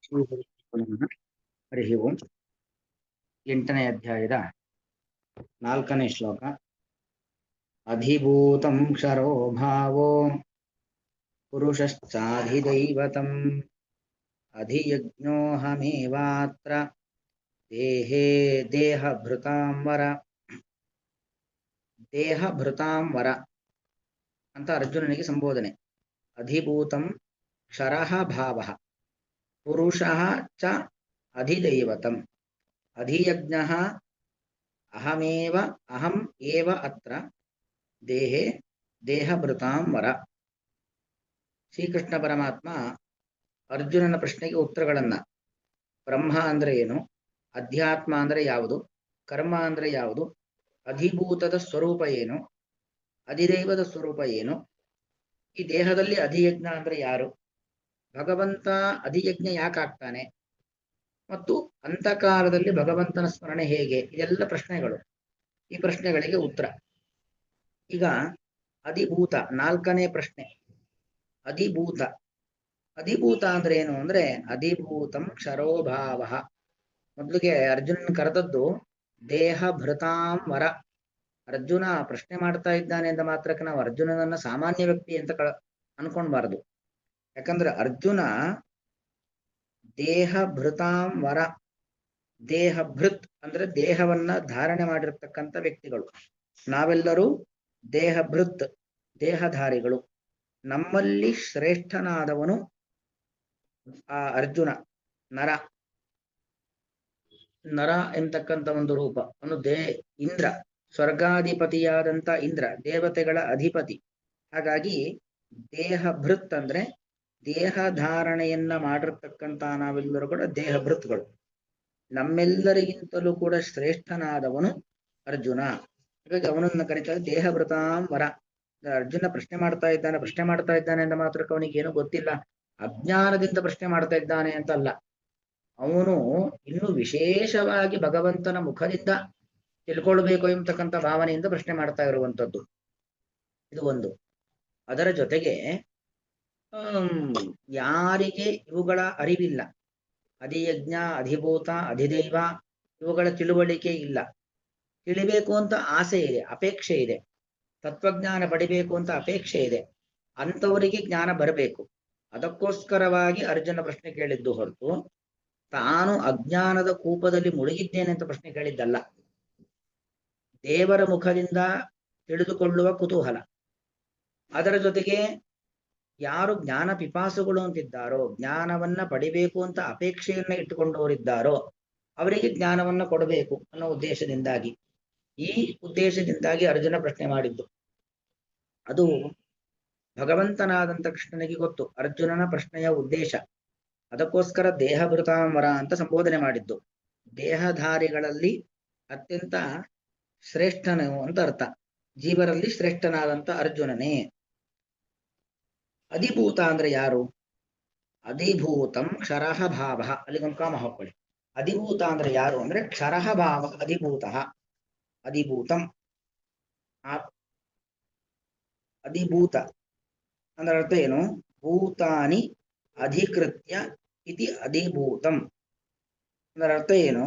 ಶ್ರೀ ಗುರುಭ್ಯೋ ನಮಃ. ಹರಿ ಓಂ. 8ನೇ ಅಧ್ಯಾಯದ 4ನೇ ಶ್ಲೋಕ. ಅಧಿಭೂತಂ ಕ್ಷರೋ ಭಾವೋ ಪುರುಷಶ್ಚಾಧಿದೈವತಂ ಅಧಿಯಜ್ಞೋಹಮೇವಾತ್ರ ದೇಹೇ ದೇಹಭೃತಾಂ ವರ. ದೇಹಭೃತಾಂ ವರ ಅಂತ ಅರ್ಜುನನಿಗೆ ಸಂಬೋಧನೆ. ಅಧಿಭೂತಂ ಕ್ಷರಃ ಭಾವಃ ಪುರುಷಃ ಚ ಅಧಿದೈವತಂ ಅಧಿಯಜ್ಞಃ ಅಹಂ ಏವ ಅತ್ರ ದೇಹೇ ದೇಹಭೃತಾಂ ವರ. ಶ್ರೀಕೃಷ್ಣ ಪರಮಾತ್ಮ ಅರ್ಜುನನ ಪ್ರಶ್ನೆಗೆ ಉತ್ತರಗಳನ್ನ, ಬ್ರಹ್ಮ ಅಂದ್ರೆ ಏನು, ಅಧ್ಯಾತ್ಮ ಅಂದ್ರೆ ಯಾವುದು, ಕರ್ಮ ಅಂದ್ರೆ ಯಾವುದು, ಅಧಿಭೂತದ ಸ್ವರೂಪ ಏನು, ಅಧಿದೈವದ ಸ್ವರೂಪ ಏನು, ಈ ದೇಹದಲ್ಲಿ ಅಧಿಯಜ್ಞ ಅಂದ್ರೆ ಯಾರು, ಭಗವಂತ ಅಧಿಯಜ್ಞ ಯಾಕಾಗ್ತಾನೆ, ಮತ್ತು ಅಂತಕಾಲದಲ್ಲಿ ಭಗವಂತನ ಸ್ಮರಣೆ ಹೇಗೆ, ಇದೆಲ್ಲ ಪ್ರಶ್ನೆಗಳು. ಈ ಪ್ರಶ್ನೆಗಳಿಗೆ ಉತ್ತರ. ಈಗ ಅಧಿಭೂತ 4ನೇ ಪ್ರಶ್ನೆ. ಅಧಿಭೂತ ಅಧಿಭೂತ ಅಂದ್ರೆ ಏನು ಅಂದ್ರೆ ಅಧಿಭೂತಂ ಕ್ಷರೋಭಾವ. ಮೊದಲಿಗೆ ಅರ್ಜುನನ್ ಕರೆದದ್ದು ದೇಹಭೃತಾಂ ವರ. ಅರ್ಜುನ ಪ್ರಶ್ನೆ ಮಾಡ್ತಾ ಇದ್ದಾನೆ ಅಂತ ಮಾತ್ರಕ್ಕೆ ನಾವು ಅರ್ಜುನನನ್ನ ಸಾಮಾನ್ಯ ವ್ಯಕ್ತಿ ಅಂತ ಅನ್ಕೊಂಡ್ಬಾರದು. ಯಾಕಂದ್ರೆ ಅರ್ಜುನ ದೇಹಭೃತಾಂ ವರ, ದೇಹಭೃತ್ ಅಂದ್ರೆ ದೇಹವನ್ನ ಧಾರಣೆ ಮಾಡಿರ್ತಕ್ಕಂಥ ವ್ಯಕ್ತಿಗಳು. ನಾವೆಲ್ಲರೂ ದೇಹಭೃತ್, ದೇಹಧಾರಿಗಳು. ನಮ್ಮಲ್ಲಿ ಶ್ರೇಷ್ಠನಾದವನು ಆ ಅರ್ಜುನ. ನರ ನರ ಎಂತಕ್ಕಂಥ ಒಂದು ರೂಪ. ಅವನು ಇಂದ್ರ, ಸ್ವರ್ಗಾಧಿಪತಿಯಾದಂಥ ಇಂದ್ರ, ದೇವತೆಗಳ ಅಧಿಪತಿ. ಹಾಗಾಗಿ ದೇಹಭೃತ್ ಅಂದ್ರೆ ದೇಹ ಧಾರಣೆಯನ್ನ ಮಾಡಿರ್ತಕ್ಕಂಥ ನಾವೆಲ್ಲರೂ ಕೂಡ ದೇಹಭೃತ್ಗಳು. ನಮ್ಮೆಲ್ಲರಿಗಿಂತಲೂ ಕೂಡ ಶ್ರೇಷ್ಠನಾದವನು ಅರ್ಜುನ. ಹಾಗಾಗಿ ಅವನನ್ನ ಕರೀತಾರೆ ದೇಹಭೃತಾಂ ವರ. ಅರ್ಜುನ ಪ್ರಶ್ನೆ ಮಾಡ್ತಾ ಇದ್ದಾನೆ ಅಂತ ಮಾತ್ರಕ್ಕೆ ಅವನಿಗೆ ಏನೂ ಗೊತ್ತಿಲ್ಲ, ಅಜ್ಞಾನದಿಂದ ಪ್ರಶ್ನೆ ಮಾಡ್ತಾ ಇದ್ದಾನೆ ಅಂತಲ್ಲ. ಅವನು ಇನ್ನು ವಿಶೇಷವಾಗಿ ಭಗವಂತನ ಮುಖದಿಂದ ತಿಳ್ಕೊಳ್ಬೇಕು ಎಂಬತಕ್ಕಂಥ ಭಾವನೆಯಿಂದ ಪ್ರಶ್ನೆ ಮಾಡ್ತಾ ಇರುವಂಥದ್ದು. ಇದು ಒಂದು. ಅದರ ಜೊತೆಗೆ ಯಾರಿಗೆ ಇವುಗಳ ಅರಿವಿಲ್ಲ, ಅಧಿಯಜ್ಞ, ಅಧಿಭೂತ, ಅಧಿದೈವ, ಇವುಗಳ ತಿಳುವಳಿಕೆ ಇಲ್ಲ, ತಿಳಿಬೇಕು ಅಂತ ಆಸೆ ಇದೆ, ಅಪೇಕ್ಷೆ ಇದೆ, ತತ್ವಜ್ಞಾನ ಪಡಿಬೇಕು ಅಂತ ಅಪೇಕ್ಷೆ ಇದೆ, ಅಂಥವರಿಗೆ ಜ್ಞಾನ ಬರಬೇಕು. ಅದಕ್ಕೋಸ್ಕರವಾಗಿ ಅರ್ಜುನ ಪ್ರಶ್ನೆ ಕೇಳಿದ್ದು ಹೊರತು ತಾನು ಅಜ್ಞಾನದ ಕೂಪದಲ್ಲಿ ಮುಳುಗಿದ್ದೇನೆ ಅಂತ ಪ್ರಶ್ನೆ ಕೇಳಿದ್ದಲ್ಲ. ದೇವರ ಮುಖದಿಂದ ತಿಳಿದುಕೊಳ್ಳುವ ಕುತೂಹಲ. ಅದರ ಜೊತೆಗೆ ಯಾರು ಜ್ಞಾನ ಪಿಪಾಸುಗಳು ಅಂತಿದ್ದಾರೋ, ಜ್ಞಾನವನ್ನ ಪಡಿಬೇಕು ಅಂತ ಅಪೇಕ್ಷೆಯನ್ನ ಇಟ್ಟುಕೊಂಡವರಿದ್ದಾರೋ ಅವರಿಗೆ ಜ್ಞಾನವನ್ನ ಕೊಡಬೇಕು ಅನ್ನೋ ಉದ್ದೇಶದಿಂದಾಗಿ, ಈ ಉದ್ದೇಶದಿಂದಾಗಿ ಅರ್ಜುನ ಪ್ರಶ್ನೆ ಮಾಡಿದ್ದು. ಅದು ಭಗವಂತನಾದಂಥ ಕೃಷ್ಣನಿಗೆ ಗೊತ್ತು ಅರ್ಜುನನ ಪ್ರಶ್ನೆಯ ಉದ್ದೇಶ. ಅದಕ್ಕೋಸ್ಕರ ದೇಹಭೃತಾಂಬರ ಅಂತ ಸಂಬೋಧನೆ ಮಾಡಿದ್ದು. ದೇಹಧಾರಿಗಳಲ್ಲಿ ಅತ್ಯಂತ ಶ್ರೇಷ್ಠನು ಅಂತ ಅರ್ಥ. ಜೀವರಲ್ಲಿ ಶ್ರೇಷ್ಠನಾದಂಥ ಅರ್ಜುನನೇ. ಅಧಿಭೂತ ಅಂದ್ರೆ ಯಾರು? ಅಧಿಭೂತಂ ಕ್ಷರಃ ಭಾವ. ಅಲ್ಲಿಗೊಂದು ಕಾಮ ಹಾಕೊಳ್ಳಿ. ಅಧಿಭೂತ ಅಂದ್ರೆ ಯಾರು ಅಂದ್ರೆ ಕ್ಷರಃ ಭಾವ ಅಧಿಭೂತ. ಅಧಿಭೂತಂ ಅಧಿಭೂತ ಅಂದ್ರೆ ಅರ್ಥ ಏನು? ಭೂತಾನಿ ಅಧಿಕೃತ್ಯ ಇತಿ ಅಧಿಭೂತಂ ಅಂದ್ರೆ ಅರ್ಥ ಏನು?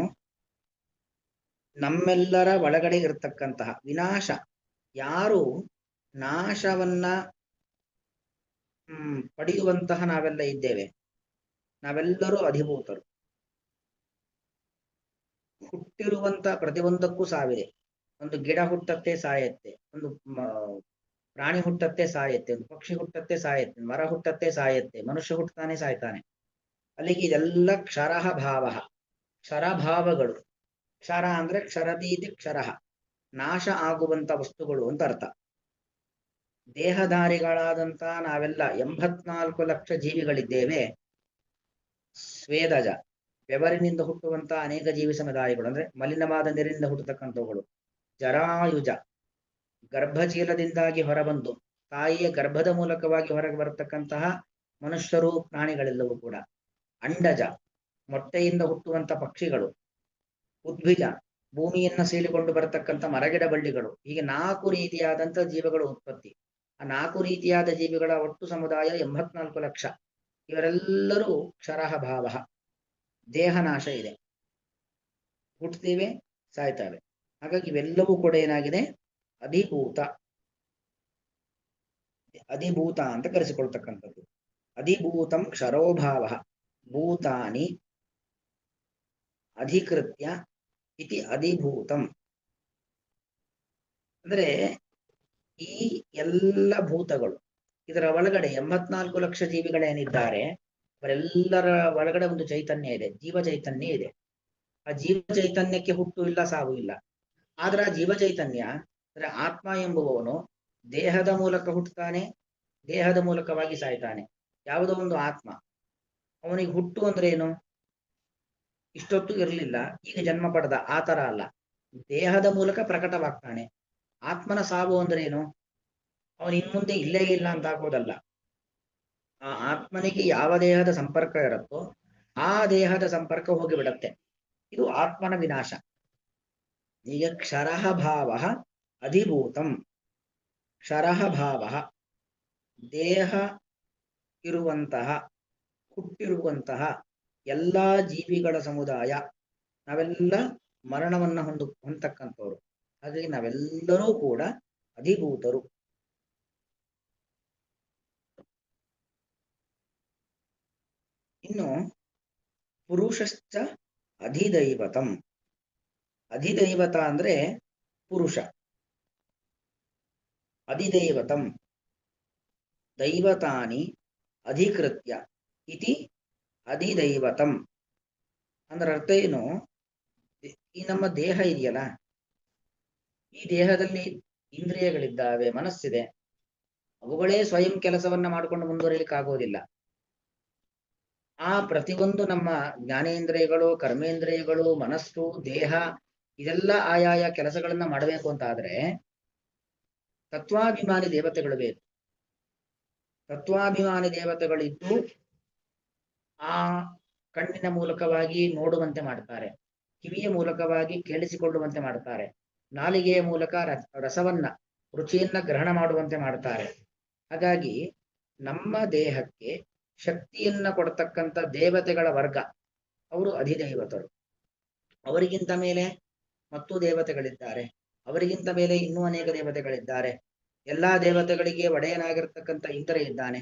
ನಮ್ಮೆಲ್ಲರ ಒಳಗಡೆ ಇರತಕ್ಕಂತಹ ವಿನಾಶ, ಯಾರು ನಾಶವನ್ನ ಪಡೆಯುವಂತಹ ನಾವೆಲ್ಲ ಇದ್ದೇವೆ, ನಾವೆಲ್ಲರೂ ಅಧಿಭೂತರು. ಹುಟ್ಟಿರುವಂತಹ ಪ್ರತಿಯೊಂದಕ್ಕೂ ಸಾವಿದೆ. ಒಂದು ಗಿಡ ಹುಟ್ಟತ್ತೆ ಸಾಯತ್ತೆ, ಒಂದು ಪ್ರಾಣಿ ಹುಟ್ಟತ್ತೆ ಸಾಯತ್ತೆ, ಒಂದು ಪಕ್ಷಿ ಹುಟ್ಟತ್ತೆ ಸಾಯತ್ತೆ, ಮರ ಹುಟ್ಟತ್ತೆ ಸಾಯತ್ತೆ, ಮನುಷ್ಯ ಹುಟ್ಟತಾನೆ ಸಾಯ್ತಾನೆ. ಅಲ್ಲಿಗೆ ಇದೆಲ್ಲ ಕ್ಷರಃ ಭಾವ, ಕ್ಷರಭಾವಗಳು. ಕ್ಷರ ಅಂದ್ರೆ ಕ್ಷರತೀತಿ ಕ್ಷರಃ, ನಾಶ ಆಗುವಂತ ವಸ್ತುಗಳು ಅಂತ ಅರ್ಥ. ದೇಹಧಾರಿಗಳಾದಂತ ನಾವೆಲ್ಲ 84 ಲಕ್ಷ ಜೀವಿಗಳಿದ್ದೇವೆ. ಸ್ವೇದಜ, ಬೆವರಿನಿಂದ ಹುಟ್ಟುವಂತ ಅನೇಕ ಜೀವಿ ಸಮುದಾಯಗಳು, ಅಂದ್ರೆ ಮಲಿನವಾದ ನೀರಿನಿಂದ ಹುಟ್ಟತಕ್ಕಂಥವುಗಳು. ಜರಾಯುಜ, ಗರ್ಭಚೀಲದಿಂದಾಗಿ ಹೊರಬಂದು ತಾಯಿಯ ಗರ್ಭದ ಮೂಲಕವಾಗಿ ಹೊರಗೆ ಬರತಕ್ಕಂತಹ ಮನುಷ್ಯರು, ಪ್ರಾಣಿಗಳೆಲ್ಲವೂ ಕೂಡ. ಅಂಡಜ, ಮೊಟ್ಟೆಯಿಂದ ಹುಟ್ಟುವಂತ ಪಕ್ಷಿಗಳು. ಉದ್ಭಿಜ, ಭೂಮಿಯನ್ನ ಸೀಳಿಕೊಂಡು ಬರತಕ್ಕಂಥ ಮರಗಿಡ ಬಳ್ಳಿಗಳು. ಹೀಗೆ 4 ರೀತಿಯಾದಂಥ ಜೀವಿಗಳ ಉತ್ಪತ್ತಿ. ಆ 4 ರೀತಿಯಾದ ಜೀವಿಗಳ ಒಟ್ಟು ಸಮುದಾಯ 84 ಲಕ್ಷ. ಇವರೆಲ್ಲರೂ ಕ್ಷರಃ ಭಾವ. ದೇಹನಾಶ ಇದೆ, ಹುಟ್ಟುತ್ತೇವೆ, ಸಾಯ್ತೇವೆ. ಹಾಗಾಗಿ ಇವೆಲ್ಲವೂ ಕೂಡ ಏನಾಗಿದೆ, ಅಧಿಭೂತ, ಅಧಿಭೂತ ಅಂತ ಕರೆಸಿಕೊಳ್ತಕ್ಕಂಥದ್ದು. ಅಧಿಭೂತಂ ಕ್ಷರೋಭಾವ ಭೂತಾನಿ ಅಧಿಕೃತ್ಯ ಇತಿ ಅಧಿಭೂತಂ. ಅಂದ್ರೆ ಈ ಎಲ್ಲ ಭೂತಗಳು, ಇದರ ಒಳಗಡೆ 84 ಲಕ್ಷ ಜೀವಿಗಳೇನಿದ್ದಾರೆ ಅವರೆಲ್ಲರ ಒಳಗಡೆ ಒಂದು ಚೈತನ್ಯ ಇದೆ, ಜೀವ ಚೈತನ್ಯ ಇದೆ. ಆ ಜೀವ ಚೈತನ್ಯಕ್ಕೆ ಹುಟ್ಟು ಇಲ್ಲ, ಸಾವು ಇಲ್ಲ. ಆದ್ರೆ ಆ ಜೀವ ಚೈತನ್ಯ ಅಂದ್ರೆ ಆತ್ಮ ಎಂಬುವವನು ದೇಹದ ಮೂಲಕ ಹುಟ್ಟುತ್ತಾನೆ, ದೇಹದ ಮೂಲಕವಾಗಿ ಸಾಯ್ತಾನೆ. ಯಾವುದೋ ಒಂದು ಆತ್ಮ, ಅವನಿಗೆ ಹುಟ್ಟು ಅಂದ್ರೆ ಏನು, ಇಷ್ಟೊತ್ತು ಇರಲಿಲ್ಲ, ಈಗ ಜನ್ಮ ಪಡೆದ, ಆ ತರ ಅಲ್ಲ, ದೇಹದ ಮೂಲಕ ಪ್ರಕಟವಾಗ್ತಾನೆ. ಆತ್ಮನ ಸಾವು ಅಂದ್ರೆ ಏನು, ಅವನು ಇನ್ಮುಂದೆ ಇಲ್ಲೇ ಇಲ್ಲ ಅಂತ ಆಗೋದಲ್ಲ. ಆ ಆತ್ಮನಿಗೆ ಯಾವ ದೇಹದ ಸಂಪರ್ಕ ಇರುತ್ತೋ ಆ ದೇಹದ ಸಂಪರ್ಕ ಹೋಗಿಬಿಡತ್ತೆ. ಇದು ಆತ್ಮನ ವಿನಾಶ. ಈಗ ಕ್ಷರಃ ಭಾವ ಅಧಿಭೂತಂ. ಕ್ಷರಃ ಭಾವ ದೇಹ ಇರುವಂತಹ, ಹುಟ್ಟಿರುವಂತಹ ಎಲ್ಲಾ ಜೀವಿಗಳ ಸಮುದಾಯ, ನಾವೆಲ್ಲ ಮರಣವನ್ನ ಹೊಂದತಕ್ಕಂಥವ್ರು. ಹಾಗಾಗಿ ನಾವೆಲ್ಲರೂ ಕೂಡ ಅಧಿಭೂತರು. ಇನ್ನು ಪುರುಷಶ್ಚ ಅಧಿದೈವತಂ. ಅಧಿದೈವತ ಅಂದ್ರೆ ಪುರುಷ. ಅಧಿದೈವತಂ ದೈವತಾನಿ ಅಧಿಕೃತ್ಯ ಇತಿ ಅಧಿದೈವತಂ. ಅಂದ್ರೆ ಅರ್ಥ ಏನು, ಈ ನಮ್ಮ ದೇಹ ಇದೆಯಲ್ಲ, ಈ ದೇಹದಲ್ಲಿ ಇಂದ್ರಿಯಗಳಿದ್ದಾವೆ, ಮನಸ್ಸಿದೆ, ಅವುಗಳೇ ಸ್ವಯಂ ಕೆಲಸವನ್ನ ಮಾಡಿಕೊಂಡು ಮುಂದುವರಿಲಿಕ್ಕಾಗೋದಿಲ್ಲ. ಆ ಪ್ರತಿಯೊಂದು ನಮ್ಮ ಜ್ಞಾನೇಂದ್ರಿಯಗಳು, ಕರ್ಮೇಂದ್ರಿಯಗಳು, ಮನಸ್ಸು, ದೇಹ ಇದೆಲ್ಲ ಆಯಾಯ ಕೆಲಸಗಳನ್ನ ಮಾಡಬೇಕು ಅಂತ ಆದ್ರೆ ತತ್ವಾಭಿಮಾನಿ ದೇವತೆಗಳು ಬೇಕು. ತತ್ವಾಭಿಮಾನಿ ದೇವತೆಗಳಿದ್ದು ಆ ಕಣ್ಣಿನ ಮೂಲಕವಾಗಿ ನೋಡುವಂತೆ ಮಾಡ್ತಾರೆ, ಕಿವಿಯ ಮೂಲಕವಾಗಿ ಕೇಳಿಸಿಕೊಳ್ಳುವಂತೆ ಮಾಡ್ತಾರೆ, ನಾಲಿಗೆಯ ಮೂಲಕ ರಸವನ್ನ, ರುಚಿಯನ್ನ ಗ್ರಹಣ ಮಾಡುವಂತೆ ಮಾಡ್ತಾರೆ. ಹಾಗಾಗಿ ನಮ್ಮ ದೇಹಕ್ಕೆ ಶಕ್ತಿಯನ್ನ ಕೊಡ್ತಕ್ಕಂಥ ದೇವತೆಗಳ ವರ್ಗ ಅವರು ಅಧಿದೈವತರು. ಅವರಿಗಿಂತ ಮೇಲೆ ಮತ್ತು ದೇವತೆಗಳಿದ್ದಾರೆ, ಅವರಿಗಿಂತ ಮೇಲೆ ಇನ್ನೂ ಅನೇಕ ದೇವತೆಗಳಿದ್ದಾರೆ. ಎಲ್ಲಾ ದೇವತೆಗಳಿಗೆ ಒಡೆಯನಾಗಿರ್ತಕ್ಕಂಥ ಇಂದ್ರ ಇದ್ದಾನೆ.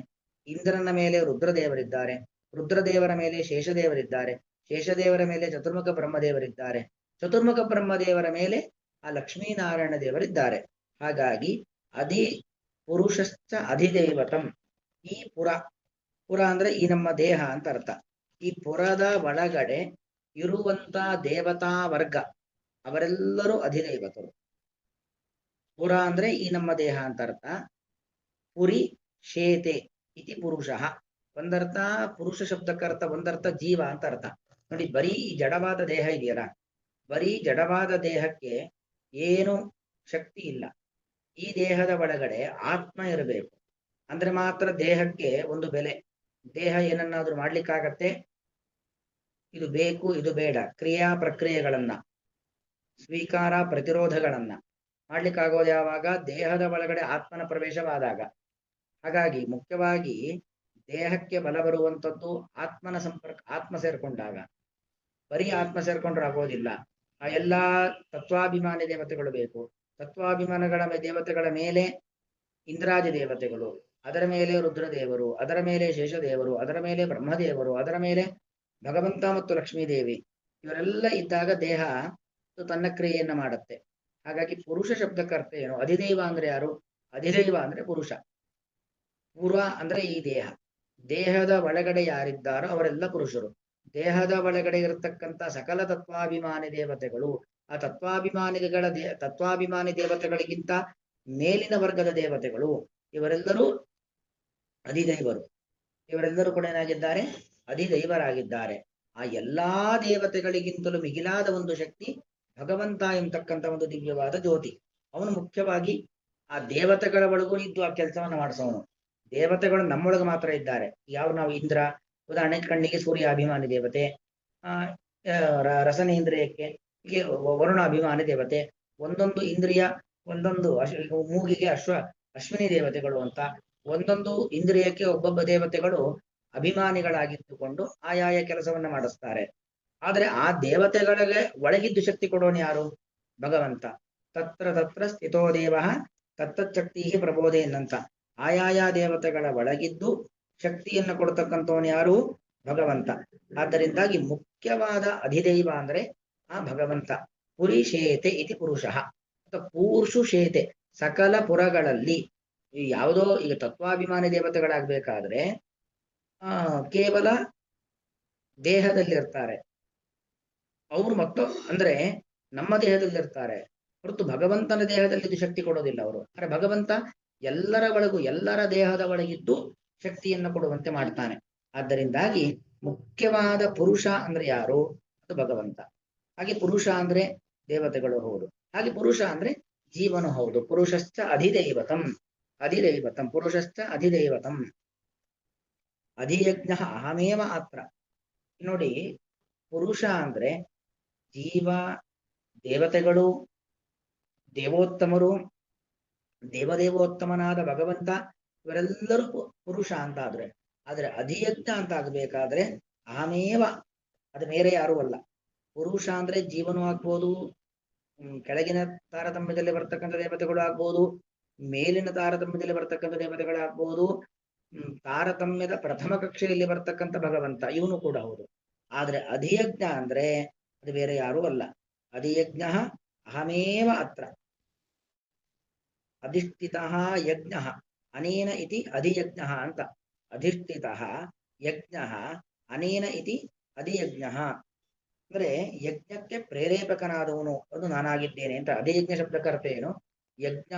ಇಂದ್ರನ ಮೇಲೆ ರುದ್ರದೇವರಿದ್ದಾರೆ, ರುದ್ರದೇವರ ಮೇಲೆ ಶೇಷದೇವರಿದ್ದಾರೆ, ಶೇಷದೇವರ ಮೇಲೆ ಚತುರ್ಮುಖ ಬ್ರಹ್ಮದೇವರಿದ್ದಾರೆ, ಚತುರ್ಮುಖ ಬ್ರಹ್ಮದೇವರ ಮೇಲೆ ಆ ಲಕ್ಷ್ಮೀನಾರಾಯಣ ದೇವರಿದ್ದಾರೆ. ಹಾಗಾಗಿ ಪುರುಷಶ್ಚ ಅಧಿದೈವತಂ. ಈ ಪುರ ಅಂದ್ರೆ ಈ ನಮ್ಮ ದೇಹ ಅಂತ ಅರ್ಥ. ಈ ಪುರದ ಒಳಗಡೆ ಇರುವಂತ ದೇವತಾ ವರ್ಗ ಅವರೆಲ್ಲರೂ ಅಧಿದೈವತರು. ಪುರ ಅಂದ್ರೆ ಈ ನಮ್ಮ ದೇಹ ಅಂತ ಅರ್ಥ. ಪುರಿ ಶೇತೆ ಇತಿ ಪುರುಷಃ. ಒಂದರ್ಥ ಪುರುಷ ಶಬ್ದಕ್ಕರ್ಥ, ಒಂದರ್ಥ ಜೀವ ಅಂತ ಅರ್ಥ. ನೋಡಿ, ಬರೀ ಈ ಜಡವಾದ ದೇಹ ಇದೆಯಲ್ಲ, ಬರೀ ಜಡವಾದ ದೇಹಕ್ಕೆ ಏನು ಶಕ್ತಿ ಇಲ್ಲ. ಈ ದೇಹದ ಒಳಗಡೆ ಆತ್ಮ ಇರಬೇಕು, ಅಂದ್ರೆ ಮಾತ್ರ ದೇಹಕ್ಕೆ ಒಂದು ಬೆಲೆ. ದೇಹ ಏನನ್ನಾದ್ರೂ ಮಾಡ್ಲಿಕ್ಕಾಗತ್ತೆ, ಇದು ಬೇಕು ಇದು ಬೇಡ, ಕ್ರಿಯಾ ಪ್ರಕ್ರಿಯೆಗಳನ್ನ, ಸ್ವೀಕಾರ ಪ್ರತಿರೋಧಗಳನ್ನ ಮಾಡ್ಲಿಕ್ಕಾಗೋದು ಯಾವಾಗ, ದೇಹದ ಒಳಗಡೆ ಆತ್ಮನ ಪ್ರವೇಶವಾದಾಗ. ಹಾಗಾಗಿ ಮುಖ್ಯವಾಗಿ ದೇಹಕ್ಕೆ ಬಲ ಬರುವಂಥದ್ದು ಆತ್ಮನ ಸಂಪರ್ಕ, ಆತ್ಮ ಸೇರ್ಕೊಂಡಾಗ. ಬರೀ ಆತ್ಮ ಸೇರ್ಕೊಂಡ್ರೆ ಆಗೋದಿಲ್ಲ. ಆ ಎಲ್ಲಾ ತತ್ವಾಭಿಮಾನಿ ದೇವತೆಗಳು ಬೇಕು. ತತ್ವಾಭಿಮಾನಗಳ ದೇವತೆಗಳ ಮೇಲೆ ಇಂದ್ರಾದಿ ದೇವತೆಗಳು, ಅದರ ಮೇಲೆ ರುದ್ರದೇವರು, ಅದರ ಮೇಲೆ ಶೇಷದೇವರು, ಅದರ ಮೇಲೆ ಬ್ರಹ್ಮದೇವರು, ಅದರ ಮೇಲೆ ಭಗವಂತ ಮತ್ತು ಲಕ್ಷ್ಮೀದೇವಿ, ಇವರೆಲ್ಲ ಇದ್ದಾಗ ದೇಹ ತನ್ನ ಕ್ರಿಯೆಯನ್ನ ಮಾಡುತ್ತೆ. ಹಾಗಾಗಿ ಪುರುಷ ಶಬ್ದಕ್ಕರ್ಥ ಏನು, ಅಧಿದೈವ ಅಂದ್ರೆ ಯಾರು, ಅಧಿದೈವ ಅಂದ್ರೆ ಪುರುಷ. ಪೂರ್ವ ಅಂದ್ರೆ ಈ ದೇಹ, ದೇಹದ ಒಳಗಡೆ ಯಾರಿದ್ದಾರೋ ಅವರೆಲ್ಲ ಪುರುಷರು. ದೇಹದ ಒಳಗಡೆ ಇರತಕ್ಕಂಥ ಸಕಲ ತತ್ವಾಭಿಮಾನಿ ದೇವತೆಗಳು, ಆ ತತ್ವಾಭಿಮಾನಿ ದೇವತೆಗಳಿಗಿಂತ ಮೇಲಿನ ವರ್ಗದ ದೇವತೆಗಳು, ಇವರೆಲ್ಲರೂ ಅಧಿದೈವರು. ಇವರೆಲ್ಲರೂ ಕೂಡ ಏನಾಗಿದ್ದಾರೆ, ಅಧಿದೈವರಾಗಿದ್ದಾರೆ. ಆ ಎಲ್ಲಾ ದೇವತೆಗಳಿಗಿಂತಲೂ ಮಿಗಿಲಾದ ಒಂದು ಶಕ್ತಿ ಭಗವಂತ ಎಂಬತಕ್ಕಂಥ ಒಂದು ದಿವ್ಯವಾದ ಜ್ಯೋತಿ. ಅವನು ಮುಖ್ಯವಾಗಿ ಆ ದೇವತೆಗಳ ಒಳಗೂ ಇದ್ದು ಆ ಕೆಲಸವನ್ನು ಮಾಡಿಸೋನು. ದೇವತೆಗಳು ನಮ್ಮೊಳಗೆ ಮಾತ್ರ ಇದ್ದಾರೆ. ನಾವು ಇಂದ್ರ, ಉದಾಹರಣೆ ಕಣ್ಣಿಗೆ ಸೂರ್ಯ ಅಭಿಮಾನಿ ದೇವತೆ, ರಸನೇಂದ್ರಿಯಕ್ಕೆ ಹೀಗೆ ವರುಣ ಅಭಿಮಾನಿ ದೇವತೆ, ಒಂದೊಂದು ಇಂದ್ರಿಯ, ಒಂದೊಂದು ಮೂಗಿಗೆ ಅಶ್ವಿನಿ ದೇವತೆಗಳು ಅಂತ, ಒಂದೊಂದು ಇಂದ್ರಿಯಕ್ಕೆ ಒಬ್ಬೊಬ್ಬ ದೇವತೆಗಳು ಅಭಿಮಾನಿಗಳಾಗಿದ್ದುಕೊಂಡು ಆಯಾಯ ಕೆಲಸವನ್ನ ಮಾಡಿಸ್ತಾರೆ. ಆದ್ರೆ ಆ ದೇವತೆಗಳಿಗೆ ಒಳಗಿದ್ದು ಶಕ್ತಿ ಕೊಡೋನು ಯಾರು? ಭಗವಂತ. ತತ್ರ ತತ್ರ ಸ್ಥಿತೋ ದೇವ ತತ್ತಚ್ಛಕ್ತಿ ಪ್ರಬೋಧೆಯನ್ನಂತ ಆಯಾಯ ದೇವತೆಗಳ ಒಳಗಿದ್ದು ಶಕ್ತಿಯನ್ನು ಕೊಡ್ತಕ್ಕಂಥವನು ಯಾರು? ಭಗವಂತ. ಆದ್ದರಿಂದಾಗಿ ಮುಖ್ಯವಾದ ಅಧಿದೈವ ಅಂದ್ರೆ ಆ ಭಗವಂತ. ಪುರಿಶೇತೆ ಇತಿ ಪುರುಷಃ ಅಥವಾ ಪೂರ್ಷುಶೇತೆ. ಸಕಲ ಪುರಗಳಲ್ಲಿ ಯಾವುದೋ ಈಗ ತತ್ವಾಭಿಮಾನಿ ದೇವತೆಗಳಾಗಬೇಕಾದ್ರೆ ಕೇವಲ ದೇಹದಲ್ಲಿರ್ತಾರೆ ಅವರು. ಮತ್ತು ಅಂದ್ರೆ ನಮ್ಮ ದೇಹದಲ್ಲಿರ್ತಾರೆ ಹೊರತು ಭಗವಂತನ ದೇಹದಲ್ಲಿ ಇದು ಶಕ್ತಿ ಕೊಡೋದಿಲ್ಲ ಅವರು. ಅಂದ್ರೆ ಭಗವಂತ ಎಲ್ಲರ ಒಳಗೂ ಎಲ್ಲರ ದೇಹದ ಒಳಗಿದ್ದು ಶಕ್ತಿಯನ್ನು ಕೊಡುವಂತೆ ಮಾಡ್ತಾನೆ. ಆದ್ದರಿಂದಾಗಿ ಮುಖ್ಯವಾದ ಪುರುಷ ಅಂದ್ರೆ ಯಾರು? ಅದು ಭಗವಂತ. ಹಾಗೆ ಪುರುಷ ಅಂದ್ರೆ ದೇವತೆಗಳು ಹೌದು. ಹಾಗೆ ಪುರುಷ ಅಂದ್ರೆ ಜೀವನು ಹೌದು. ಪುರುಷಶ್ಚ ಅಧಿದೈವತಂ. ಅಧಿದೈವತಂ ಪುರುಷಶ್ಚ ಅಧಿದೈವತಂ. ಅಧಿಯಜ್ಞ ಅಹಮೇವ ಅತ್ರ. ನೋಡಿ, ಪುರುಷ ಅಂದ್ರೆ ಜೀವ, ದೇವತೆಗಳು, ದೇವೋತ್ತಮರು, ದೇವದೇವೋತ್ತಮನಾದ ಭಗವಂತ ಇವರೆಲ್ಲರೂ ಪುರುಷ ಅಂತ ಆದ್ರೆ ಅಧಿಯಜ್ಞ ಅಂತ ಆಗ್ಬೇಕಾದ್ರೆ ಅಹಮೇವ, ಅದು ಬೇರೆ ಯಾರೂ ಅಲ್ಲ. ಪುರುಷ ಅಂದ್ರೆ ಜೀವನು ಆಗ್ಬೋದು, ಕೆಳಗಿನ ತಾರತಮ್ಯದಲ್ಲಿ ಬರ್ತಕ್ಕಂಥ ದೇವತೆಗಳು ಆಗ್ಬೋದು, ಮೇಲಿನ ತಾರತಮ್ಯದಲ್ಲಿ ಬರ್ತಕ್ಕಂಥ ದೇವತೆಗಳಾಗ್ಬೋದು, ತಾರತಮ್ಯದ ಪ್ರಥಮ ಕಕ್ಷೆಯಲ್ಲಿ ಬರ್ತಕ್ಕಂಥ ಭಗವಂತ ಇವನು ಕೂಡ ಹೌದು. ಆದ್ರೆ ಅಧಿಯಜ್ಞ ಅಂದ್ರೆ ಅದು ಬೇರೆ ಯಾರೂ ಅಲ್ಲ. ಅಧಿಯಜ್ಞ ಅಹಮೇವ ಅತ್ರ. ಅಧಿಷ್ಠಿತ ಯಜ್ಞ ಅನೇನ ಇತಿ ಅಧಿಯಜ್ಞ ಅಂತ. ಅಧಿಷ್ಠಿತ ಯಜ್ಞ ಅನೇನ ಇತಿ ಅಧಿಯಜ್ಞ ಅಂದ್ರೆ ಯಜ್ಞಕ್ಕೆ ಪ್ರೇರೇಪಕನಾದವನು ಅದು ನಾನಾಗಿದ್ದೇನೆ ಅಂತ. ಅಧಿಯಜ್ಞ ಶಬ್ದಕ್ಕೆ ಅರ್ಥ ಏನು? ಯಜ್ಞ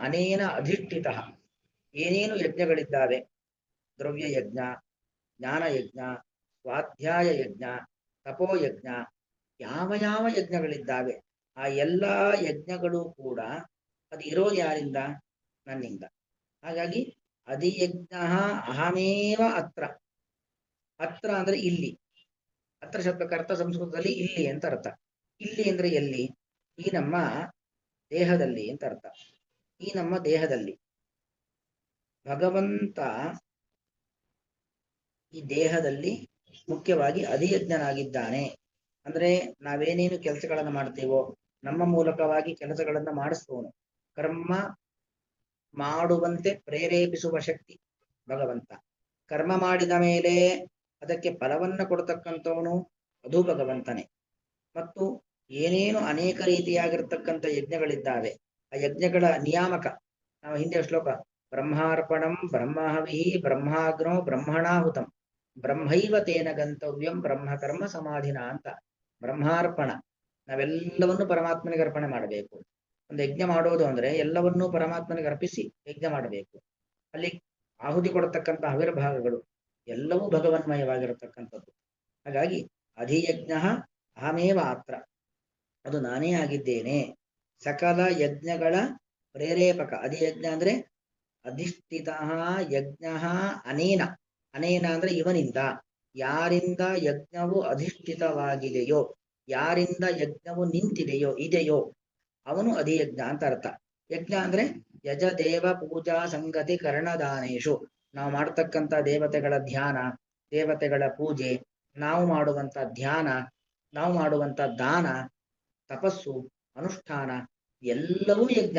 ಅನೇನ ಅಧಿಷ್ಠಿತ. ಏನೇನು ಯಜ್ಞಗಳಿದ್ದಾವೆ, ದ್ರವ್ಯಯಜ್ಞ, ಜ್ಞಾನಯಜ್ಞ, ಸ್ವಾಧ್ಯಾಯ ಯಜ್ಞ, ತಪೋಯಜ್ಞ, ಯಾವ ಯಾವ ಯಜ್ಞಗಳಿದ್ದಾವೆ ಆ ಎಲ್ಲ ಯಜ್ಞಗಳು ಕೂಡ ಅದು ಇರೋದು ಯಾರಿಂದ? ನನ್ನಿಂದ. ಹಾಗಾಗಿ ಅಧಿಯಜ್ಞ ಅಹಮೇವ ಅತ್ರ. ಅತ್ರ ಅಂದ್ರೆ ಇಲ್ಲಿ. ಅತ್ರ ಶಬ್ದಕ್ಕೆ ಅರ್ಥ ಸಂಸ್ಕೃತದಲ್ಲಿ ಇಲ್ಲಿ ಅಂತ ಅರ್ಥ. ಇಲ್ಲಿ ಅಂದ್ರೆ ಎಲ್ಲಿ? ಈ ನಮ್ಮ ದೇಹದಲ್ಲಿ ಅಂತ ಅರ್ಥ. ಈ ನಮ್ಮ ದೇಹದಲ್ಲಿ ಭಗವಂತ ಈ ದೇಹದಲ್ಲಿ ಮುಖ್ಯವಾಗಿ ಅಧಿಯಜ್ಞನಾಗಿದ್ದಾನೆ. ಅಂದ್ರೆ ನಾವೇನೇನು ಕೆಲಸಗಳನ್ನು ಮಾಡ್ತೀವೋ ನಮ್ಮ ಮೂಲಕವಾಗಿ ಕೆಲಸಗಳನ್ನ ಮಾಡಿಸುವವನು. ಕರ್ಮ ಮಾಡುವಂತೆ ಪ್ರೇರೇಪಿಸುವ ಶಕ್ತಿ ಭಗವಂತ. ಕರ್ಮ ಮಾಡಿದ ಮೇಲೆ ಅದಕ್ಕೆ ಫಲವನ್ನ ಕೊಡ್ತಕ್ಕಂಥವನು ಅದು ಭಗವಂತನೇ. ಮತ್ತು ಏನೇನು ಅನೇಕ ರೀತಿಯಾಗಿರ್ತಕ್ಕಂಥ ಯಜ್ಞಗಳಿದ್ದಾವೆ ಆ ಯಜ್ಞಗಳ ನಿಯಾಮಕ ನಾವು ಹಿಂದೆ ಶ್ಲೋಕ ಬ್ರಹ್ಮಾರ್ಪಣಂ ಬ್ರಹ್ಮಹವಿ ಬ್ರಹ್ಮಾಗ್ನೋ ಬ್ರಹ್ಮಣಾಹುತಂ ಬ್ರಹ್ಮೈವ ತೇನ ಗಂತವ್ಯಂ ಬ್ರಹ್ಮಕರ್ಮ ಸಮಾಧಿನ ಅಂತ. ಬ್ರಹ್ಮಾರ್ಪಣ ನಾವೆಲ್ಲವನ್ನು ಪರಮಾತ್ಮನಿಗೆ ಅರ್ಪಣೆ ಮಾಡಬೇಕು. ಒಂದು ಯಜ್ಞ ಮಾಡೋದು ಅಂದ್ರೆ ಎಲ್ಲವನ್ನೂ ಪರಮಾತ್ಮನಿಗೆ ಅರ್ಪಿಸಿ ಯಜ್ಞ ಮಾಡಬೇಕು. ಅಲ್ಲಿ ಆಹುತಿ ಕೊಡತಕ್ಕಂಥ ಆವಿರ್ಭಾಗಗಳು ಎಲ್ಲವೂ ಭಗವನ್ಮಯವಾಗಿರತಕ್ಕಂಥದ್ದು. ಹಾಗಾಗಿ ಅಧಿಯಜ್ಞ ಅಹಮೇವ ಅತ್ರ, ಅದು ನಾನೇ ಆಗಿದ್ದೇನೆ. ಸಕಲ ಯಜ್ಞಗಳ ಪ್ರೇರೇಪಕ. ಅಧಿಯಜ್ಞ ಅಂದ್ರೆ ಅಧಿಷ್ಠಿತ ಯಜ್ಞ ಅನೇನ. ಅನೇನ ಅಂದ್ರೆ ಇವನಿಂದ. ಯಾರಿಂದ ಯಜ್ಞವು ಅಧಿಷ್ಠಿತವಾಗಿದೆಯೋ, ಯಾರಿಂದ ಯಜ್ಞವು ನಿಂತಿದೆಯೋ ಇದೆಯೋ ಅವನು ಅಧಿಯಜ್ಞ ಅಂತ ಅರ್ಥ. ಯಜ್ಞ ಅಂದ್ರೆ ಯಜ ದೇವ ಪೂಜಾ ಸಂಗತಿ ಕರ್ಣದಾನೇಶು. ನಾವು ಮಾಡ್ತಕ್ಕಂಥ ದೇವತೆಗಳ ಧ್ಯಾನ, ದೇವತೆಗಳ ಪೂಜೆ, ನಾವು ಮಾಡುವಂತ ಧ್ಯಾನ, ನಾವು ಮಾಡುವಂತ ದಾನ, ತಪಸ್ಸು, ಅನುಷ್ಠಾನ ಎಲ್ಲವೂ ಯಜ್ಞ.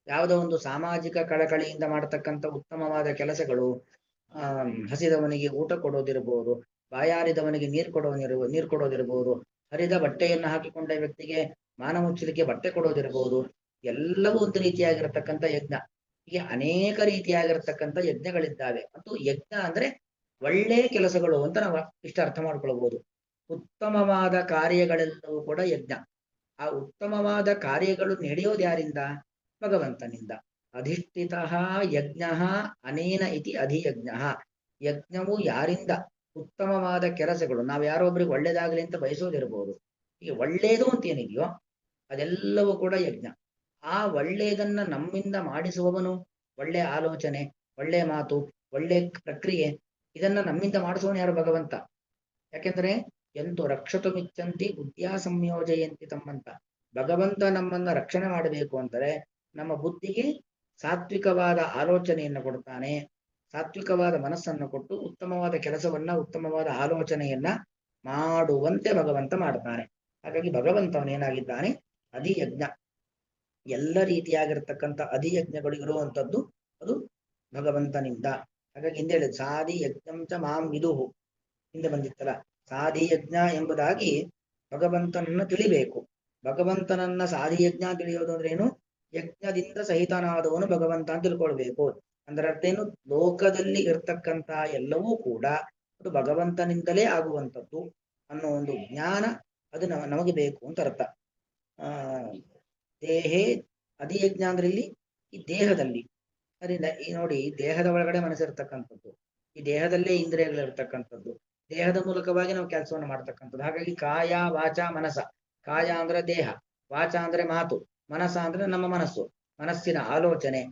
ಯಾವುದೋ ಒಂದು ಸಾಮಾಜಿಕ ಕಳಕಳಿಯಿಂದ ಮಾಡತಕ್ಕಂಥ ಉತ್ತಮವಾದ ಕೆಲಸಗಳು, ಹಸಿದವನಿಗೆ ಊಟ ಕೊಡೋದಿರ್ಬೋದು, ಬಾಯಾರಿದವನಿಗೆ ನೀರು ಕೊಡೋದಿರ್ಬೋದು, ಹರಿದ ಬಟ್ಟೆಯನ್ನು ಹಾಕಿಕೊಂಡ ವ್ಯಕ್ತಿಗೆ ಮಾನ ಮುಚ್ಚಲಿಕ್ಕೆ ಬಟ್ಟೆ ಕೊಡೋದಿರ್ಬೋದು, ಎಲ್ಲವೂ ಒಂದು ರೀತಿಯಾಗಿರತಕ್ಕಂಥ ಯಜ್ಞ. ಹೀಗೆ ಅನೇಕ ರೀತಿಯಾಗಿರತಕ್ಕಂಥ ಯಜ್ಞಗಳಿದ್ದಾವೆ. ಮತ್ತು ಯಜ್ಞ ಅಂದ್ರೆ ಒಳ್ಳೆಯ ಕೆಲಸಗಳು ಅಂತ ನಾವು ಇಷ್ಟ ಅರ್ಥ ಮಾಡ್ಕೊಳ್ಬಹುದು. ಉತ್ತಮವಾದ ಕಾರ್ಯಗಳೆಲ್ಲವೂ ಕೂಡ ಯಜ್ಞ. ಆ ಉತ್ತಮವಾದ ಕಾರ್ಯಗಳು ನಡೆಯೋದು ಯಾರಿಂದ? ಭಗವಂತನಿಂದ. ಅಧಿಷ್ಠಿತ ಯಜ್ಞ ಅನೇನ ಇತಿ ಅಧಿಯಜ್ಞ. ಯಜ್ಞವು ಯಾರಿಂದ ಉತ್ತಮವಾದ ಕೆಲಸಗಳು, ನಾವು ಯಾರೊಬ್ರಿಗೆ ಒಳ್ಳೇದಾಗಲಿ ಅಂತ ಬಯಸೋದಿರ್ಬೋದು. ಈಗ ಒಳ್ಳೇದು ಅಂತ ಏನಿದೆಯೋ ಅದೆಲ್ಲವೂ ಕೂಡ ಯಜ್ಞ. ಆ ಒಳ್ಳೆಯದನ್ನ ನಮ್ಮಿಂದ ಮಾಡಿಸುವವನು, ಒಳ್ಳೆ ಆಲೋಚನೆ, ಒಳ್ಳೆ ಮಾತು, ಒಳ್ಳೆ ಪ್ರಕ್ರಿಯೆ ಇದನ್ನ ನಮ್ಮಿಂದ ಮಾಡಿಸುವವನು ಯಾರು? ಭಗವಂತ. ಯಾಕೆಂದ್ರೆ ಎಂತು ರಕ್ಷತು ಮಿಚ್ಚಂತಿ ಬುದ್ಧಿಯ ಸಂಯೋಜಯಂತಿ ತಮ್ಮಂತ. ಭಗವಂತ ನಮ್ಮನ್ನ ರಕ್ಷಣೆ ಮಾಡಬೇಕು ಅಂದರೆ ನಮ್ಮ ಬುದ್ಧಿಗೆ ಸಾತ್ವಿಕವಾದ ಆಲೋಚನೆಯನ್ನು ಕೊಡ್ತಾನೆ. ಸಾತ್ವಿಕವಾದ ಮನಸ್ಸನ್ನು ಕೊಟ್ಟು ಉತ್ತಮವಾದ ಕೆಲಸವನ್ನ, ಉತ್ತಮವಾದ ಆಲೋಚನೆಯನ್ನ ಮಾಡುವಂತೆ ಭಗವಂತ ಮಾಡ್ತಾನೆ. ಹಾಗಾಗಿ ಭಗವಂತವನೇನಾಗಿದ್ದಾನೆ, ಅಧಿಯಜ್ಞ. ಎಲ್ಲ ರೀತಿಯಾಗಿರ್ತಕ್ಕಂಥ ಅಧಿಯಜ್ಞಗಳು ಇರುವಂಥದ್ದು ಅದು ಭಗವಂತನಿಂದ. ಹಾಗಾಗಿ ಹಿಂದೆ ಹೇಳಿದ ಸಾಧಿ ಯಜ್ಞಂಚ ಮಾಂ ವಿದುಹು, ಹಿಂದೆ ಬಂದಿತ್ತಲ್ಲ. ಸಾಧಿ ಯಜ್ಞ ಎಂಬುದಾಗಿ ಭಗವಂತನನ್ನ ತಿಳಿಬೇಕು. ಭಗವಂತನನ್ನ ಸಾಧಿ ಯಜ್ಞ ತಿಳಿಯೋದು ಅಂದ್ರೆ ಏನು? ಯಜ್ಞದಿಂದ ಸಹಿತನಾದವನು ಭಗವಂತ ಅಂತ ತಿಳ್ಕೊಳ್ಬೇಕು. ಅಂದ್ರೆ ಅರ್ಥ ಏನು? ಲೋಕದಲ್ಲಿ ಇರ್ತಕ್ಕಂಥ ಎಲ್ಲವೂ ಕೂಡ ಅದು ಭಗವಂತನಿಂದಲೇ ಆಗುವಂಥದ್ದು ಅನ್ನೋ ಒಂದು ಜ್ಞಾನ ಅದು ನಮಗೆ ಬೇಕು ಅಂತ ಅರ್ಥ. ದೇಹೇ ಅಧಿಯಜ್ಞ ಅಂದ್ರೆ ಇಲ್ಲಿ ಈ ದೇಹದಲ್ಲಿ. ಅದರಿಂದ ಈ ನೋಡಿ, ದೇಹದ ಒಳಗಡೆ ಮನಸ್ಸಿರ್ತಕ್ಕಂಥದ್ದು, ಈ ದೇಹದಲ್ಲೇ ಇಂದ್ರಿಯಗಳಿರ್ತಕ್ಕಂಥದ್ದು, ದೇಹದ ಮೂಲಕವಾಗಿ ನಾವು ಕೆಲಸವನ್ನು ಮಾಡ್ತಕ್ಕಂಥದ್ದು. ಹಾಗಾಗಿ ಕಾಯ ವಾಚ ಮನಸ. ಕಾಯ ಅಂದ್ರೆ ದೇಹ, ವಾಚ ಅಂದ್ರೆ ಮಾತು, ಮನಸ ಅಂದ್ರೆ ನಮ್ಮ ಮನಸ್ಸು, ಮನಸ್ಸಿನ ಆಲೋಚನೆ,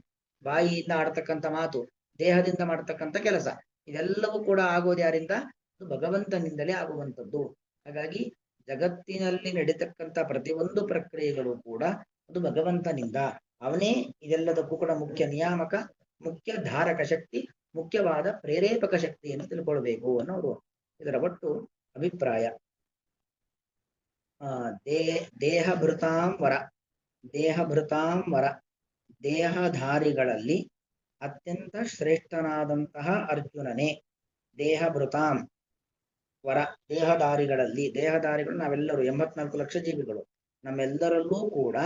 ಬಾಯಿಯಿಂದ ಆಡ್ತಕ್ಕಂಥ ಮಾತು, ದೇಹದಿಂದ ಮಾಡ್ತಕ್ಕಂಥ ಕೆಲಸ, ಇದೆಲ್ಲವೂ ಕೂಡ ಆಗೋದು ಯಾರಿಂದ? ಅದು ಭಗವಂತನಿಂದಲೇ ಆಗುವಂಥದ್ದು. ಹಾಗಾಗಿ ಜಗತ್ತಿನಲ್ಲಿ ನಡೀತಕ್ಕಂಥ ಪ್ರತಿಯೊಂದು ಪ್ರಕ್ರಿಯೆಗಳು ಕೂಡ ಅದು ಭಗವಂತನಿಂದ. ಅವನೇ ಇದೆಲ್ಲದಕ್ಕೂ ಕೂಡ ಮುಖ್ಯ ನಿಯಾಮಕ, ಮುಖ್ಯ ಧಾರಕ ಶಕ್ತಿ, ಮುಖ್ಯವಾದ ಪ್ರೇರೇಪಕ ಶಕ್ತಿಯನ್ನು ತಿಳ್ಕೊಳ್ಬೇಕು ಅನ್ನೋದು ಇದರ ಒಟ್ಟು ಅಭಿಪ್ರಾಯ. ದೇಹಭೃತಾಂ ವರ, ದೇಹಭೃತಾಂ ವರ, ದೇಹಧಾರಿಗಳಲ್ಲಿ ಅತ್ಯಂತ ಶ್ರೇಷ್ಠನಾದಂತಹ ಅರ್ಜುನನೇ. ದೇಹಭೃತಾಂ ವರ, ದೇಹಧಾರಿಗಳಲ್ಲಿ, ದೇಹಧಾರಿಗಳು ನಾವೆಲ್ಲರೂ 84 ಲಕ್ಷ ಜೀವಿಗಳು, ನಮ್ಮೆಲ್ಲರಲ್ಲೂ ಕೂಡ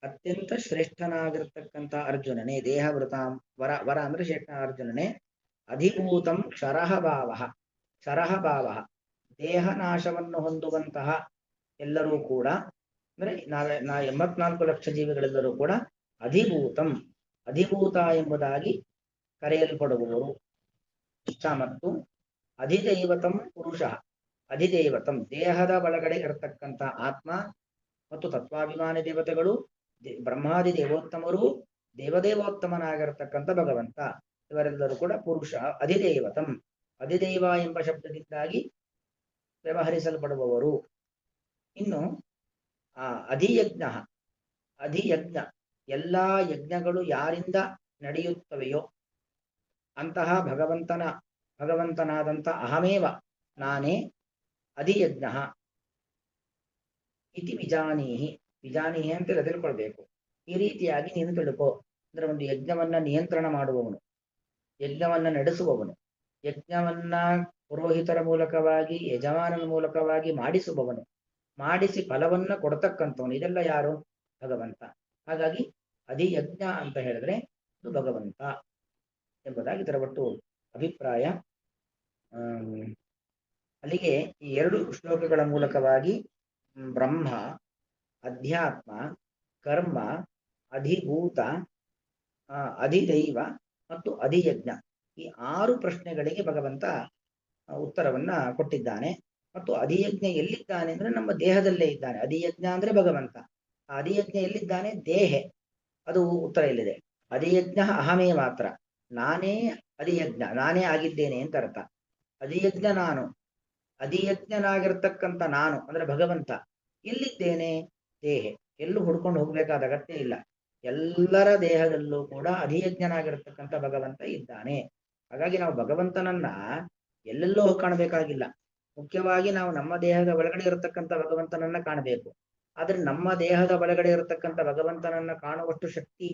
ಅತ್ಯಂತ ಶ್ರೇಷ್ಠನಾಗಿರ್ತಕ್ಕಂಥ ಅರ್ಜುನನೇ. ದೇಹಭೃತಾಂ ವರ, ವರ ಅಂದ್ರೆ ಶ್ರೇಷ್ಠ ಅರ್ಜುನನೇ. ಅಧಿಭೂತಂ ಕ್ಷರಃ ಭಾವ, ಕ್ಷರಃ ಭಾವ, ದೇಹ ನಾಶವನ್ನು ಹೊಂದುವಂತಹ ಎಲ್ಲರೂ ಕೂಡ, ಅಂದ್ರೆ 84 ಲಕ್ಷ ಜೀವಿಗಳೆಲ್ಲರೂ ಕೂಡ ಅಧಿಭೂತಂ, ಅಧಿಭೂತ ಎಂಬುದಾಗಿ ಕರೆಯಲ್ಪಡುವವರು. ಮತ್ತು ಅಧಿದೈವತಂ ಪುರುಷ, ಅಧಿದೈವತಂ ದೇಹದ ಒಳಗಡೆ ಇರತಕ್ಕಂಥ ಆತ್ಮ ಮತ್ತು ತತ್ವಾಭಿಮಾನಿ ದೇವತೆಗಳು, ಬ್ರಹ್ಮಾದಿ ದೇವೋತ್ತಮರು, ದೇವದೇವೋತ್ತಮನಾಗಿರತಕ್ಕಂಥ ಭಗವಂತ, ಇವರೆಲ್ಲರೂ ಕೂಡ ಪುರುಷ. ಅಧಿದೈವತಂ, ಅಧಿದೈವ ಎಂಬ ಶಬ್ದದಿಂದಾಗಿ ವ್ಯವಹರಿಸಲ್ಪಡುವವರು. ಇನ್ನು ಅಧಿಯಜ್ಞ, ಅಧಿಯಜ್ಞ ಎಲ್ಲಾ ಯಜ್ಞಗಳು ಯಾರಿಂದ ನಡೆಯುತ್ತವೆಯೋ ಅಂತಹ ಭಗವಂತನಾದಂಥ ಅಹಮೇವ, ನಾನೇ ಅಧಿಯಜ್ಞ ಇತಿ ವಿಜಾನೀಹಿ. ವಿಜಾನೀಹಿ ಅಂತ ತಿಳ್ಕೊಳ್ಬೇಕು. ಈ ರೀತಿಯಾಗಿ ನೀನು ತಿಳ್ಕೋ. ಅಂದ್ರೆ ಒಂದು ಯಜ್ಞವನ್ನ ನಿಯಂತ್ರಣ ಮಾಡುವವನು, ಯಜ್ಞವನ್ನ ನಡೆಸುವವನು, ಯಜ್ಞವನ್ನ ಪುರೋಹಿತರ ಮೂಲಕವಾಗಿ ಯಜಮಾನನ ಮೂಲಕವಾಗಿ ಮಾಡಿಸುವವನು, ಮಾಡಿಸಿ ಫಲವನ್ನ ಕೊಡ್ತಕ್ಕಂಥವನು, ಇದೆಲ್ಲ ಯಾರು? ಭಗವಂತ. ಹಾಗಾಗಿ ಅಧಿಯಜ್ಞ ಅಂತ ಹೇಳಿದ್ರೆ ಇದು ಭಗವಂತ ಎಂಬುದಾಗಿ ಇದರ ಒಟ್ಟು ಅಭಿಪ್ರಾಯ. ಅಲ್ಲಿಗೆ ಈ 2 ಶ್ಲೋಕಗಳ ಮೂಲಕವಾಗಿ ಬ್ರಹ್ಮ, ಅಧ್ಯಾತ್ಮ, ಕರ್ಮ, ಅಧಿಭೂತ, ಅಧಿದೈವ ಮತ್ತು ಅಧಿಯಜ್ಞ, ಈ 6 ಪ್ರಶ್ನೆಗಳಿಗೆ ಭಗವಂತ ಉತ್ತರವನ್ನ ಕೊಟ್ಟಿದ್ದಾನೆ. ಮತ್ತು ಅಧಿಯಜ್ಞ ಎಲ್ಲಿದ್ದಾನೆ ಅಂದ್ರೆ ನಮ್ಮ ದೇಹದಲ್ಲೇ ಇದ್ದಾನೆ. ಅಧಿಯಜ್ಞ ಅಂದ್ರೆ ಭಗವಂತ. ಆ ಅಧಿಯಜ್ಞ ಎಲ್ಲಿದ್ದಾನೆ? ದೇಹೆ. ಅದು ಉತ್ತರ ಇಲ್ಲಿದೆ. ಅಧಿಯಜ್ಞ ಅಹಮೇ ಮಾತ್ರ, ನಾನೇ ಅಧಿಯಜ್ಞ, ನಾನೇ ಆಗಿದ್ದೇನೆ ಅಂತ ಅರ್ಥ. ಅಧಿಯಜ್ಞ ನಾನು, ಅಧಿಯಜ್ಞನಾಗಿರ್ತಕ್ಕಂಥ ನಾನು ಅಂದ್ರೆ ಭಗವಂತ ಎಲ್ಲಿದ್ದೇನೆ? ದೇಹೆ. ಎಲ್ಲೂ ಹುಡ್ಕೊಂಡು ಹೋಗ್ಬೇಕಾದ ಅಗತ್ಯ ಇಲ್ಲ. ಎಲ್ಲರ ದೇಹದಲ್ಲೂ ಕೂಡ ಅಧಿಯಜ್ಞನಾಗಿರ್ತಕ್ಕಂಥ ಭಗವಂತ ಇದ್ದಾನೆ. ಹಾಗಾಗಿ ನಾವು ಭಗವಂತನನ್ನ ಎಲ್ಲೆಲ್ಲೋ ಕಾಣಬೇಕಾಗಿಲ್ಲ. ಮುಖ್ಯವಾಗಿ ನಾವು ನಮ್ಮ ದೇಹದ ಒಳಗಡೆ ಇರತಕ್ಕಂಥ ಭಗವಂತನನ್ನ ಕಾಣಬೇಕು. ಆದ್ರೆ ನಮ್ಮ ದೇಹದ ಒಳಗಡೆ ಇರತಕ್ಕಂಥ ಭಗವಂತನನ್ನ ಕಾಣುವಷ್ಟು ಶಕ್ತಿ,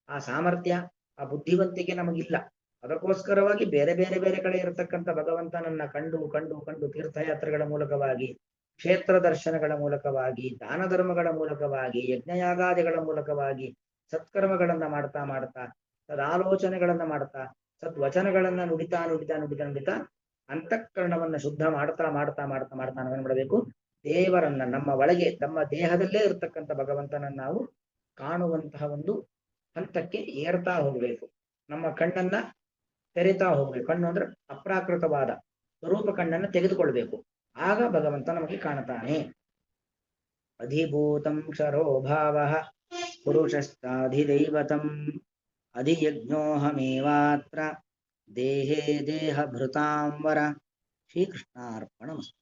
ಆ ಸಾಮರ್ಥ್ಯ, ಆ ಬುದ್ಧಿವಂತಿಕೆ ನಮಗಿಲ್ಲ. ಅದಕ್ಕೋಸ್ಕರವಾಗಿ ಬೇರೆ ಬೇರೆ ಬೇರೆ ಕಡೆ ಇರತಕ್ಕಂಥ ಭಗವಂತನನ್ನ ಕಂಡು ಕಂಡು ಕಂಡು ತೀರ್ಥಯಾತ್ರೆಗಳ ಮೂಲಕವಾಗಿ, ಕ್ಷೇತ್ರ ದರ್ಶನಗಳ ಮೂಲಕವಾಗಿ, ದಾನ ಧರ್ಮಗಳ ಮೂಲಕವಾಗಿ, ಯಜ್ಞಯಾಗಾದಿಗಳ ಮೂಲಕವಾಗಿ ಸತ್ಕರ್ಮಗಳನ್ನ ಮಾಡ್ತಾ ಮಾಡ್ತಾ, ಸದಾಲೋಚನೆಗಳನ್ನ ಮಾಡ್ತಾ, ಸದ್ವಚನಗಳನ್ನ ನುಡಿತಾ ನುಡಿತಾ ನುಡಿತಾ ನುಡಿತಾ ಅಂತಃಕರಣವನ್ನ ಶುದ್ಧ ಮಾಡ್ತಾ ಮಾಡ್ತಾ ಮಾಡ್ತಾ ಮಾಡ್ತಾ ನಾವೇನ್ ಮಾಡಬೇಕು? ದೇವರನ್ನ ನಮ್ಮ ಒಳಗೆ, ನಮ್ಮ ದೇಹದಲ್ಲೇ ಇರತಕ್ಕಂಥ ಭಗವಂತನನ್ನ ನಾವು ಕಾಣುವಂತಹ ಒಂದು ಹಂತಕ್ಕೆ ಏರ್ತಾ ಹೋಗ್ಬೇಕು. ನಮ್ಮ ಕಣ್ಣನ್ನ ತೆರೆತಾ ಹೋಗ್ಬೇಕು. ಕಣ್ಣು ಅಂದ್ರೆ ಅಪ್ರಾಕೃತವಾದ ಸ್ವರೂಪ ಕಣ್ಣನ್ನು ತೆಗೆದುಕೊಳ್ಬೇಕು. ಆಗ ಭಗವಂತ ನಮಗೆ ಕಾಣುತ್ತಾನೆ. ಅಧಿಭೂತಂ ಕ್ಷರೋ ಭಾವ ಪುರುಷಶ್ಚಾಧಿದೈವತಂ ಅಧಿಯಜ್ಞೋಹಮೇವಾತ್ರ ದೇಹೇ ದೇಹಭೃತಾಂ ವರ. ಶ್ರೀಕೃಷ್ಣಾರ್ಪಣಮಸ್ತು.